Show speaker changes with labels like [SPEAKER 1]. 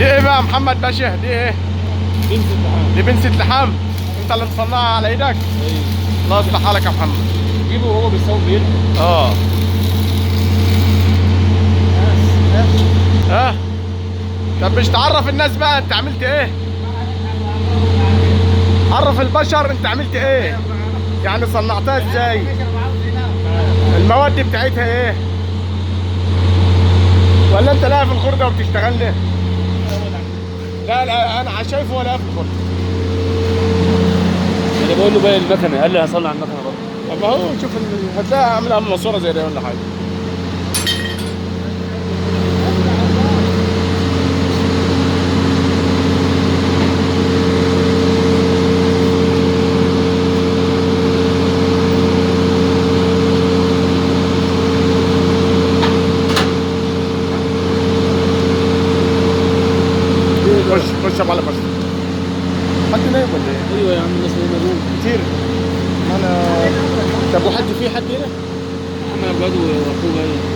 [SPEAKER 1] دي ايه بقى يا محمد باشا؟ دي ايه؟
[SPEAKER 2] بنت اللحام.
[SPEAKER 1] دي بنسة لحام. انت اللي مصنعها على ايدك؟
[SPEAKER 2] ايوه.
[SPEAKER 1] الله يصلح حالك يا محمد.
[SPEAKER 2] جيبه وهو بيسوي بيرجع.
[SPEAKER 1] اه. ها؟ طب مش تعرف الناس بقى انت عملت ايه؟ عرف البشر انت عملت ايه؟ يعني صنعتها ازاي؟ المواد بتاعتها ايه؟ ولا انت لاقي في الخردة وبتشتغل ليه؟ لا لا انا شايفه ولا في الخردة.
[SPEAKER 2] انا بقول له باقي المكنه، قال لي هصلي على المكنه برضه.
[SPEAKER 1] طب ما هو شوف هتلاقيها عاملها ماسوره زي دي ولا حاجه. خش على بس. حد نايم ولا ايه؟
[SPEAKER 2] ايوه يا عم الناس نايمه
[SPEAKER 1] كتير. انا طب وحد في حد هنا؟
[SPEAKER 2] محمد عبد الوهاب واخوه باين.